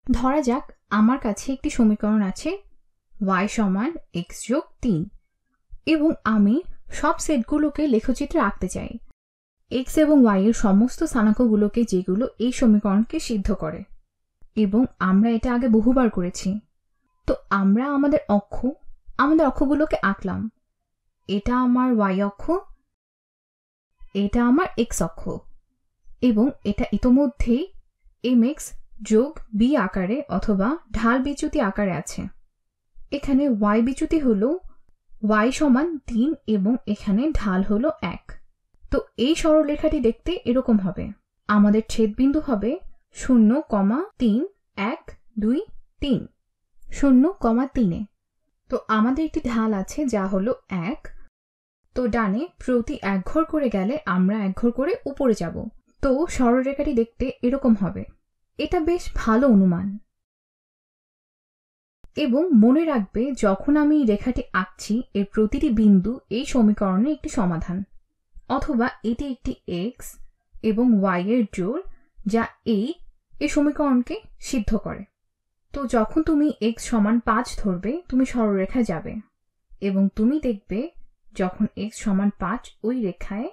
ধরা যাক আমার কাছে একটি সমীকরণ আছে y সমান x যোগ 3 এবং আমি সব সেটগুলোকে লেখচিত্রে আঁকতে চাই x এবং y এর সমস্ত স্থানাঙ্কগুলোকে যেগুলো এই সমীকরণকে সিদ্ধ করে, এবং আমরা এটা আগে বহুবার করেছি। তো আমরা আমাদের অক্ষগুলোকে আঁকলাম। এটা আমার y অক্ষ, এটা আমার x অক্ষ, এবং এটা ইতোমধ্যেই mx যোগ b আকারে অথবা ঢাল বিচ্যুতি আকারে আছে। এখানে y বিচ্যুতি হলো y সমান 3 এবং এখানে ঢাল হলো 1। তো এই সরলরেখাটি দেখতে এরকম হবে। আমাদের ছেদবিন্দু হবে 0,3 1 2 3 0,3-এ। তো আমাদের একটি ঢাল আছে যা হলো 1। তো ডানে প্রতি 1 ঘর করে গেলে আমরা 1 ঘর করে উপরে যাব। তো সরলরেখাটি দেখতে এরকম হবে। এটা বেশ ভালো অনুমান। এবং মনে রাখবে যখন আমি রেখাটি আঁকছি এর প্রতিটি বিন্দু এই সমীকরণের একটি সমাধান, অথবা এটি একটি x এবং y এর জোড় যা এই সমীকরণকে সিদ্ধ করে। তো যখন তুমি x সমান 5 ধরবে তুমি সরলরেখায় যাবে এবং তুমি দেখবে যখন x সমান 5 ওই রেখায়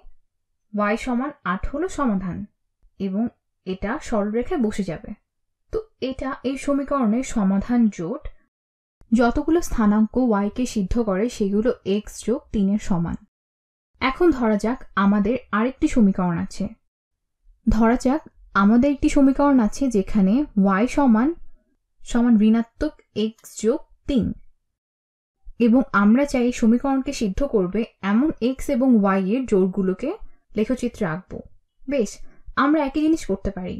y সমান 8 হলো সমাধান এবং এটা সরলরেখায় বসে যাবে। তো এটা এই সমীকরণের সমাধান জোট যতগুলো স্থানাঙ্ক y কে সিদ্ধ করে সেগুলো x যোগ 3 এর সমান। এখন ধরা যাক আমাদের আরেকটি সমীকরণ আছে। ধরা যাক আমাদের একটি সমীকরণ আছে যেখানে y সমান ঋণাত্মক x যোগ 3 এবং আমরা চাই এই সমীকরণকে সিদ্ধ করবে এমন x এবং y এর জোড়গুলোকে লেখচিত্রে আঁকবো। বেশ, আমরা একই জিনিস করতে পারি।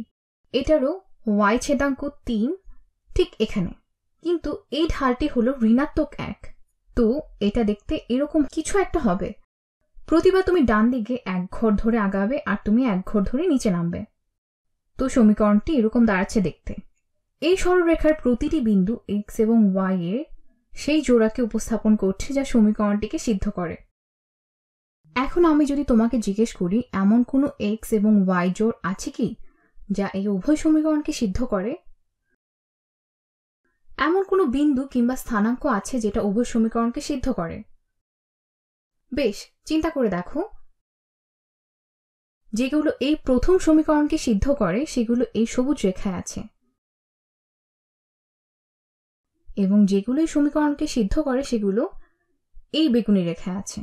এটারও y ছেদাঙ্ক 3 ঠিক এখানে, কিন্তু এই ঢালটি হলো ঋণাত্মক 1। তো এটা দেখতে এরকম কিছু একটা হবে। প্রতিবার তুমি ডান দিকে 1 ঘর ধরে আগাবে আর তুমি 1 ঘর ধরে নিচে নামবে। তো সমীকরণটি এরকম দাঁড়াচ্ছে দেখতে। এই সরলরেখার প্রতিটি বিন্দু x এবং y এর সেই জোড়াকে উপস্থাপন করছে যা সমীকরণটিকে সিদ্ধ করে। এখন আমি যদি তোমাকে জিজ্ঞেস করি এমন কোনো x এবং y জোড় আছে কি যা এই উভয় সমীকরণকে সিদ্ধ করে? এমন কোনো বিন্দু কিংবা স্থানাঙ্ক আছে যেটা উভয় সমীকরণকে সিদ্ধ করে? বেশ, চিন্তা করে দেখো। যেগুলো এই প্রথম সমীকরণকে সিদ্ধ করে সেগুলো এই সবুজ রেখায় আছে, এবং যেগুলো এই সমীকরণকে সিদ্ধ করে সেগুলো এই বেগুনি রেখায় আছে।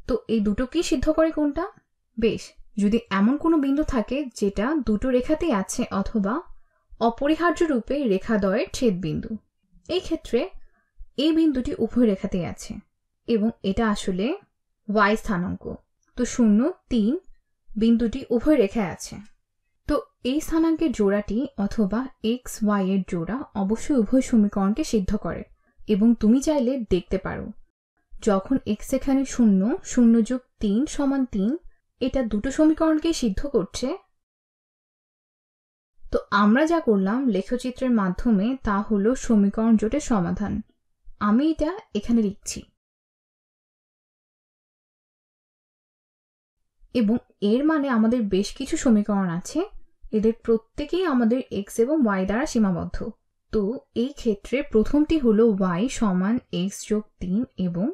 তো এই দুটোকেই সিদ্ধ করে কোনটা? বেশ, যদি এমন কোনো বিন্দু থাকে যেটা দুটো রেখাতেই আছে অথবা অপরিহার্য রূপে রেখাদ্বয়ের ছেদবিন্দু, এই ক্ষেত্রে এই বিন্দুটি উভয় রেখাতেই আছে এবং এটা আসলে y স্থানাঙ্ক। তো 0 3 বিন্দুটি উভয় রেখায় আছে। তো এই স্থানাঙ্কের জোড়াটি অথবা x y এর জোড়া অবশ্যই উভয় সমীকরণকে সিদ্ধ করে, এবং তুমি চাইলে দেখতে পারো যখন x এখানে 0 0 যোগ 3 সমান 3 এটা দুটো সমীকরণকে সিদ্ধ করছে। তো আমরা যা করলাম লেখচিত্রের মাধ্যমে তা হলো সমীকরণ জোটের সমাধান। আমি এটা এখানে লিখছি, এবং এর মানে আমাদের বেশ কিছু সমীকরণ আছে, এদের প্রত্যেকেই আমাদের x এবং y দ্বারা সীমাবদ্ধ। তো এই ক্ষেত্রে প্রথমটি হলো y সমান x যোগ 3 এবং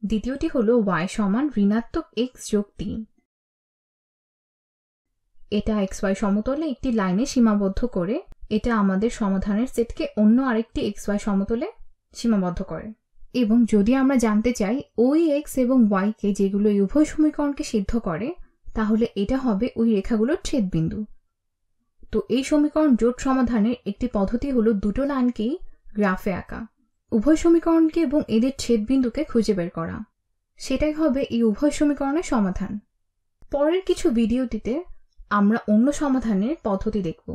দ্বিতীয়টি হলো y সমান ঋণাত্মক x যোগ 3। এটা xy সমতলে একটি লাইনে সীমাবদ্ধ করে এটা আমাদের সমাধানের সেটকে অন্য আরেকটি xy সমতলে সীমাবদ্ধ করে। এবং যদি আমরা জানতে চাই ওই x এবং y কে যেগুলো উভয় সমীকরণকে সিদ্ধ করে, তাহলে এটা হবে ওই রেখাগুলোর ছেদবিন্দু। তো এই সমীকরণ জোট সমাধানের একটি পদ্ধতি হলো দুটো লাইনকেই গ্রাফে আঁকা, উভয় সমীকরণকে এবং এদের ছেদবিন্দুকে খুঁজে বের করা। সেটাই হবে এই উভয় সমীকরণের সমাধান। পরের কিছু ভিডিওটিতে আমরা অন্য সমাধানের পদ্ধতি দেখব,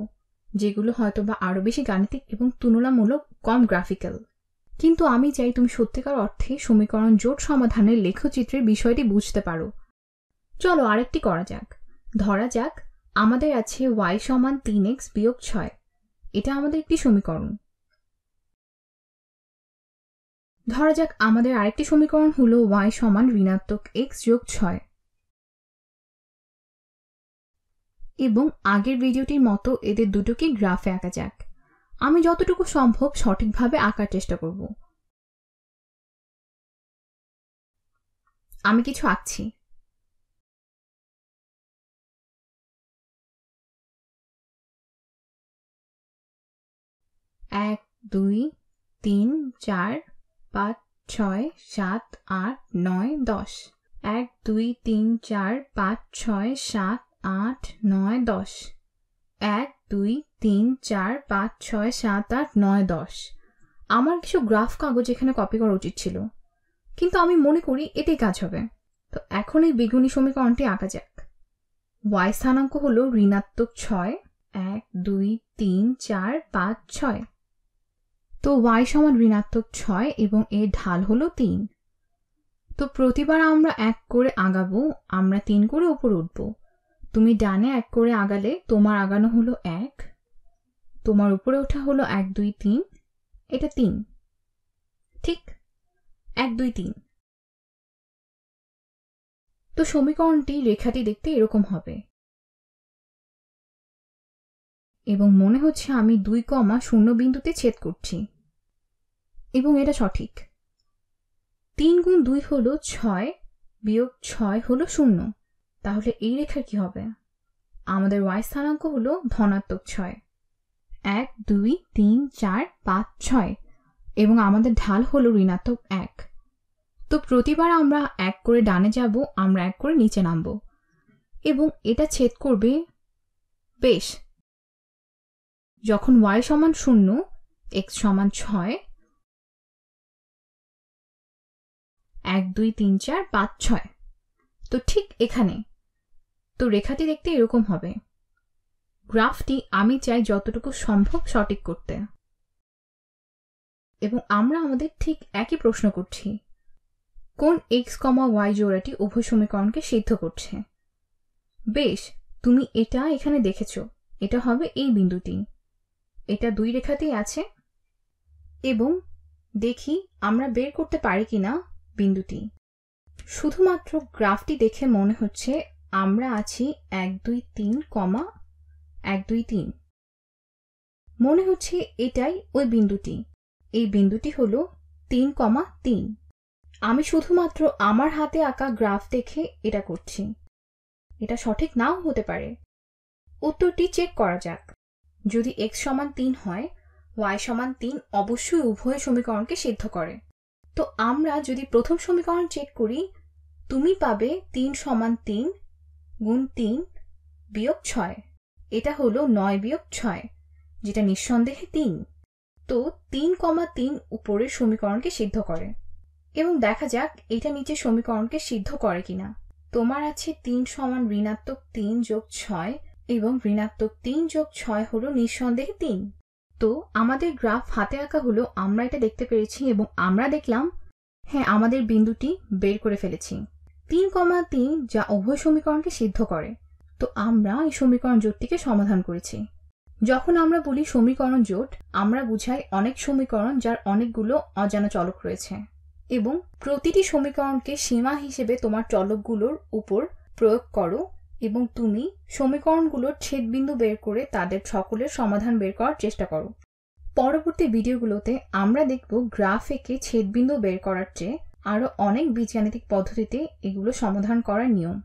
যেগুলো হয়তোবা আরো বেশি গাণিতিক এবং তুলনামূলক কম গ্রাফিক্যাল। কিন্তু আমি চাই তুমি সত্যিকার অর্থে সমীকরণ জোট সমাধানের লেখচিত্রের বিষয়টি বুঝতে পারো। চলো আরেকটি করা যাক। ধরা যাক আমাদের আছে y সমান 3x বিয়োগ 6। এটা আমাদের একটি সমীকরণ। ধরা যাক আমাদের আরেকটি সমীকরণ হলো y সমান ঋণাত্মক x যোগ 6। এবং আগের ভিডিওটির মতো এদের দুটোকে গ্রাফে আঁকা যাক। আমি যতটুকু সম্ভব সঠিকভাবে আঁকার চেষ্টা করব। আমি কিছু আঁকছি। এক, 2, 3, 4, 5, 6, 7, 8, 9, 10। 1, 2, 3, 4, 5, 6, 7, 8, 9, 10। 1, 2, 3, 4, 5, 6, 7, 8, 9, 10। আমার কিছু গ্রাফ কাগজ এখানে কপি করা উচিত ছিল, কিন্তু আমি মনে করি এটাই কাজ হবে। তো এখন এই বেগুনি সমীকরণটি আঁকা যাক। y স্থানাঙ্ক হলো ঋণাত্মক 6। 1, 2, 3, 4, 5, 6। তো y সমান ঋণাত্মক 6 এবং এর ঢাল হলো 3। তো প্রতিবার আমরা 1 করে আগাবো, আমরা 3 করে উপরে উঠবো। তুমি ডানে 1 করে আগালে তোমার আগানো হলো 1, তোমার উপরে ওঠা হলো 1, 2, 3, এটা 3। ঠিক 1, 2, 3। তো সমীকরণটি রেখাটি দেখতে এরকম হবে এবং মনে হচ্ছে আমি 2, 0 বিন্দুতে ছেদ করছি এবং এটা সঠিক। 3 গুণ 2 হলো 6 বিয়োগ 6 হলো 0। তাহলে এই রেখার কি হবে? আমাদের y স্থানাঙ্ক হলো ধনাত্মক 6। 1, 2, 3, 4, 5, 6 এবং আমাদের ঢাল হলো ঋণাত্মক 1। তো প্রতিবার আমরা 1 করে ডানে যাব, আমরা 1 করে নিচে নামব এবং এটা ছেদ করবে। বেশ, যখন y সমান 0, x সমান 6, 1, 2, 3, 4, 5, 6। তো ঠিক এখানে। তো রেখাটি দেখতে এরকম হবে। গ্রাফটি আমি চাই যতটুকু সম্ভব সঠিক করতে এবং আমরা আমাদের ঠিক একই প্রশ্ন করছি, কোন x, y জোড়াটি উভয় সমীকরণকে সিদ্ধ করছে? বেশ, তুমি এটা এখানে দেখেছো, এটা হবে এই বিন্দুটি। এটা 2 রেখাতেই আছে এবং দেখি আমরা বের করতে পারি কিনা বিন্দুটি। শুধুমাত্র গ্রাফটি দেখে মনে হচ্ছে আমরা আছি 1, 2, 3, 1, 2, 3। মনে হচ্ছে এটাই ওই বিন্দুটি। এই বিন্দুটি হলো 3, 3। আমি শুধুমাত্র আমার হাতে আঁকা গ্রাফ দেখে এটা করছি। এটা সঠিক নাও হতে পারে। উত্তরটি চেক করা যাক। যদি x সমান 3 হয়, y সমান 3 অবশ্যই উভয় সমীকরণকে সিদ্ধ করে। তো আমরা যদি প্রথম সমীকরণ চেক করি, তুমি পাবে 3 সমান 3 গুণ 3 বিয়োগ 6। এটা হলো 9 বিয়োগ 6, যেটা নিঃসন্দেহে 3। তো 3, 3 উপরের সমীকরণকে সিদ্ধ করে এবং দেখা যাক এটা নিচের সমীকরণকে সিদ্ধ করে কিনা। তোমার আছে 3 সমান ঋণাত্মক 3 যোগ 6 এবং ঋণাত্মক 3 যোগ 6 হলো নিঃসন্দেহে 3। তো আমাদের গ্রাফ হাতে আঁকা হলো, আমরা এটা দেখতে পেরেছি এবং আমরা দেখলাম হ্যাঁ, আমাদের বিন্দুটি বের করে ফেলেছি। 3, 3 যা উভয় সমীকরণকে সিদ্ধ করে। তো আমরা এই সমীকরণ জোটটিকে সমাধান করেছি। যখন আমরা বলি সমীকরণ জোট, আমরা বুঝাই অনেক সমীকরণ যার অনেকগুলো অজানা চলক রয়েছে এবং প্রতিটি সমীকরণকে সীমা হিসেবে তোমার চলকগুলোর উপর প্রয়োগ করো এবং তুমি সমীকরণগুলোর ছেদবিন্দু বের করে তাদের সকলের সমাধান বের করার চেষ্টা করো। পরবর্তী ভিডিওগুলোতে আমরা দেখব গ্রাফ এঁকে ছেদবিন্দু বের করার চেয়ে আরও অনেক বীজগাণিতিক পদ্ধতিতে এগুলো সমাধান করার নিয়ম।